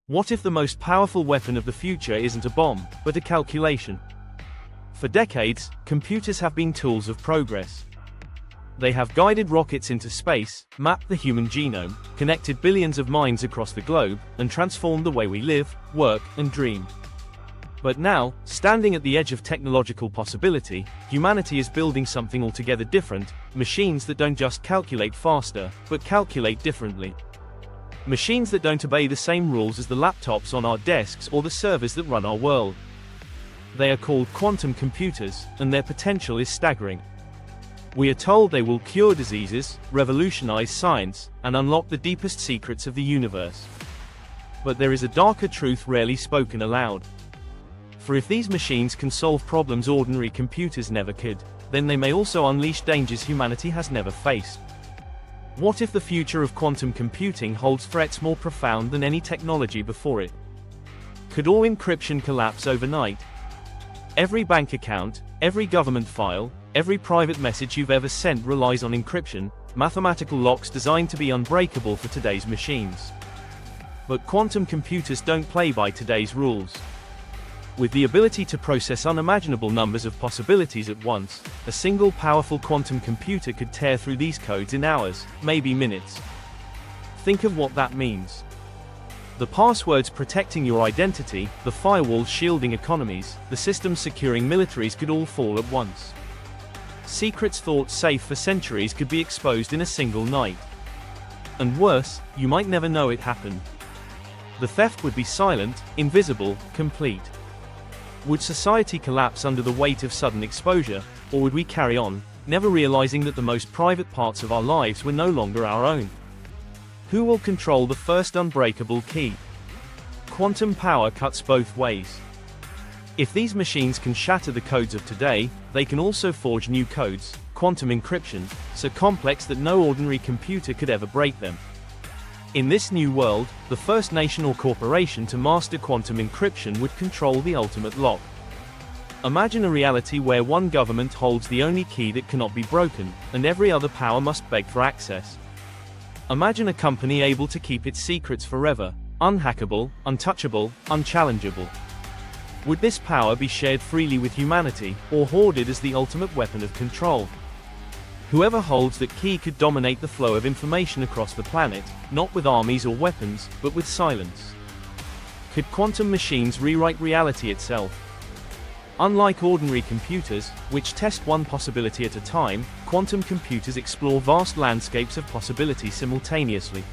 What if the most powerful weapon of the future isn't a bomb, but a calculation? For decades, computers have been tools of progress. They have guided rockets into space, mapped the human genome, connected billions of minds across the globe, and transformed the way we live, work, and dream. But now, standing at the edge of technological possibility, humanity is building something altogether different, machines that don't just calculate faster, but calculate differently. Machines that don't obey the same rules as the laptops on our desks or the servers that run our world. They are called quantum computers, and their potential is staggering. We are told they will cure diseases, revolutionize science, and unlock the deepest secrets of the universe. But there is a darker truth rarely spoken aloud. For if these machines can solve problems ordinary computers never could, then they may also unleash dangers humanity has never faced. What if the future of quantum computing holds threats more profound than any technology before it? Could all encryption collapse overnight? Every bank account, every government file, every private message you've ever sent relies on encryption, mathematical locks designed to be unbreakable for today's machines. But quantum computers don't play by today's rules. With the ability to process unimaginable numbers of possibilities at once, a single powerful quantum computer could tear through these codes in hours, maybe minutes. Think of what that means. The passwords protecting your identity, the firewalls shielding economies, the systems securing militaries could all fall at once. Secrets thought safe for centuries could be exposed in a single night. And worse, you might never know it happened. The theft would be silent, invisible, complete. Would society collapse under the weight of sudden exposure, or would we carry on, never realizing that the most private parts of our lives were no longer our own? Who will control the first unbreakable key? Quantum power cuts both ways. If these machines can shatter the codes of today, they can also forge new codes, quantum encryption, so complex that no ordinary computer could ever break them. In this new world, the first nation or corporation to master quantum encryption would control the ultimate lock. Imagine a reality where one government holds the only key that cannot be broken, and every other power must beg for access. Imagine a company able to keep its secrets forever, unhackable, untouchable, unchallengeable. Would this power be shared freely with humanity, or hoarded as the ultimate weapon of control? Whoever holds that key could dominate the flow of information across the planet, not with armies or weapons, but with silence. Could quantum machines rewrite reality itself? Unlike ordinary computers, which test one possibility at a time, quantum computers explore vast landscapes of possibility simultaneously.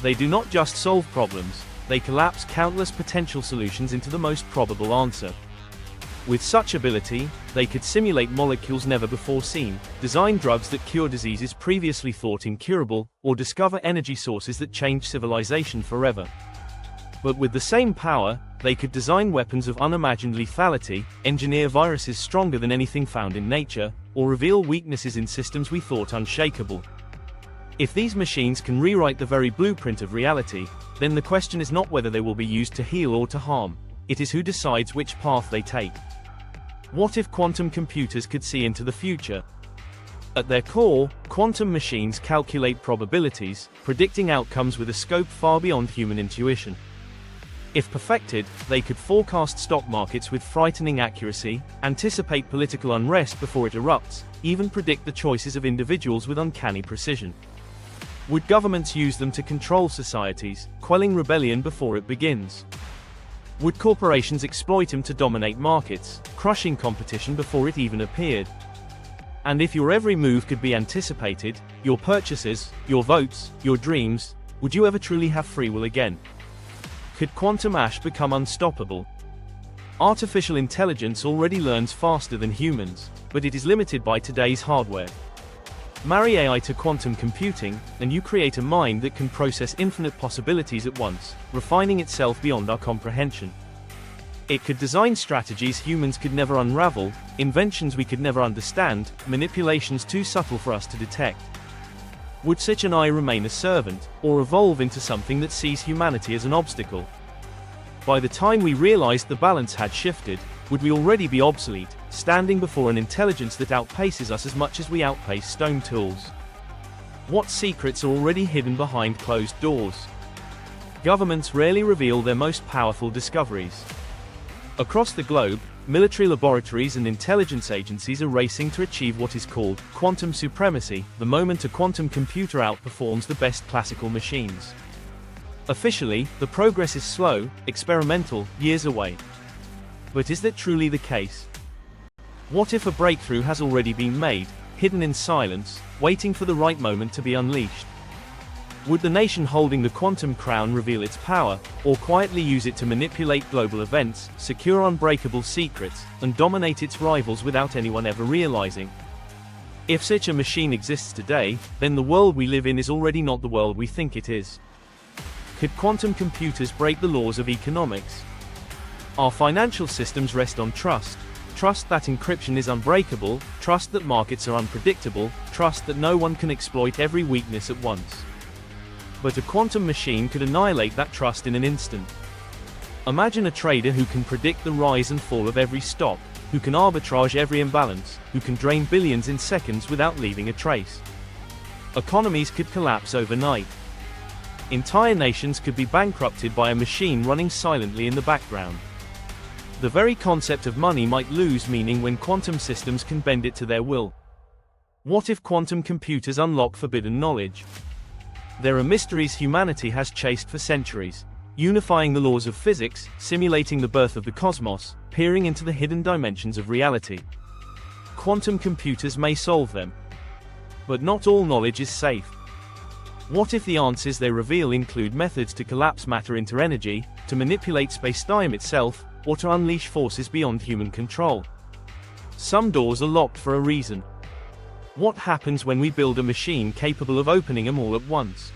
They do not just solve problems, they collapse countless potential solutions into the most probable answer. With such ability, they could simulate molecules never before seen, design drugs that cure diseases previously thought incurable, or discover energy sources that change civilization forever. But with the same power, they could design weapons of unimagined lethality, engineer viruses stronger than anything found in nature, or reveal weaknesses in systems we thought unshakable. If these machines can rewrite the very blueprint of reality, then the question is not whether they will be used to heal or to harm. It is who decides which path they take. What if quantum computers could see into the future? At their core, quantum machines calculate probabilities, predicting outcomes with a scope far beyond human intuition. If perfected, they could forecast stock markets with frightening accuracy, anticipate political unrest before it erupts, even predict the choices of individuals with uncanny precision. Would governments use them to control societies, quelling rebellion before it begins? Would corporations exploit them to dominate markets, crushing competition before it even appeared? And if your every move could be anticipated, your purchases, your votes, your dreams, would you ever truly have free will again? Could quantum ash become unstoppable? Artificial intelligence already learns faster than humans, but it is limited by today's hardware. Marry AI to quantum computing, and you create a mind that can process infinite possibilities at once, refining itself beyond our comprehension. It could design strategies humans could never unravel, inventions we could never understand, manipulations too subtle for us to detect. Would such an eye remain a servant, or evolve into something that sees humanity as an obstacle? By the time we realized the balance had shifted, would we already be obsolete, standing before an intelligence that outpaces us as much as we outpace stone tools? What secrets are already hidden behind closed doors? Governments rarely reveal their most powerful discoveries. Across the globe, military laboratories and intelligence agencies are racing to achieve what is called quantum supremacy, the moment a quantum computer outperforms the best classical machines. Officially, the progress is slow, experimental, years away. But is that truly the case? What if a breakthrough has already been made, hidden in silence, waiting for the right moment to be unleashed? Would the nation holding the quantum crown reveal its power, or quietly use it to manipulate global events, secure unbreakable secrets, and dominate its rivals without anyone ever realizing? If such a machine exists today, then the world we live in is already not the world we think it is. Could quantum computers break the laws of economics? Our financial systems rest on trust. Trust that encryption is unbreakable, trust that markets are unpredictable, trust that no one can exploit every weakness at once. But a quantum machine could annihilate that trust in an instant. Imagine a trader who can predict the rise and fall of every stock, who can arbitrage every imbalance, who can drain billions in seconds without leaving a trace. Economies could collapse overnight. Entire nations could be bankrupted by a machine running silently in the background. The very concept of money might lose meaning when quantum systems can bend it to their will. What if quantum computers unlock forbidden knowledge? There are mysteries humanity has chased for centuries, unifying the laws of physics, simulating the birth of the cosmos, peering into the hidden dimensions of reality. Quantum computers may solve them. But not all knowledge is safe. What if the answers they reveal include methods to collapse matter into energy, to manipulate space-time itself, or to unleash forces beyond human control? Some doors are locked for a reason. What happens when we build a machine capable of opening them all at once?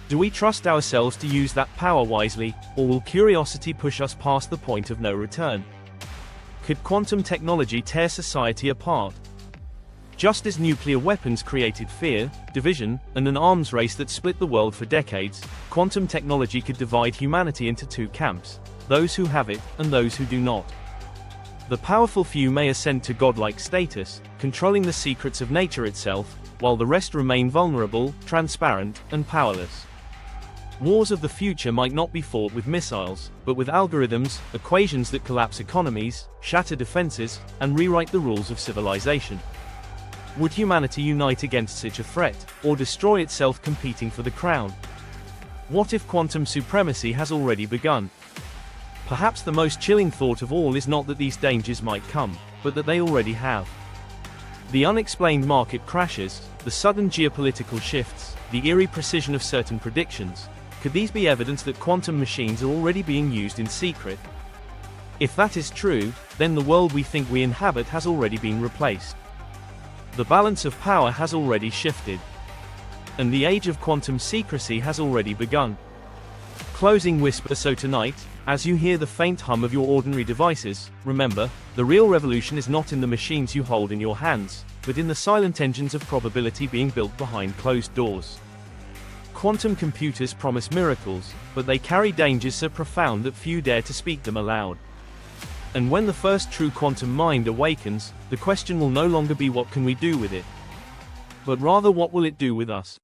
Do we trust ourselves to use that power wisely, or will curiosity push us past the point of no return? Could quantum technology tear society apart? Just as nuclear weapons created fear, division, and an arms race that split the world for decades, quantum technology could divide humanity into two camps, those who have it, and those who do not. The powerful few may ascend to godlike status, controlling the secrets of nature itself, while the rest remain vulnerable, transparent, and powerless. Wars of the future might not be fought with missiles, but with algorithms, equations that collapse economies, shatter defenses, and rewrite the rules of civilization. Would humanity unite against such a threat, or destroy itself competing for the crown? What if quantum supremacy has already begun? Perhaps the most chilling thought of all is not that these dangers might come, but that they already have. The unexplained market crashes, the sudden geopolitical shifts, the eerie precision of certain predictions, could these be evidence that quantum machines are already being used in secret? If that is true, then the world we think we inhabit has already been replaced. The balance of power has already shifted. And the age of quantum secrecy has already begun. Closing whisper: so tonight, as you hear the faint hum of your ordinary devices, remember, the real revolution is not in the machines you hold in your hands, but in the silent engines of probability being built behind closed doors. Quantum computers promise miracles, but they carry dangers so profound that few dare to speak them aloud. And when the first true quantum mind awakens, the question will no longer be what can we do with it, but rather what will it do with us?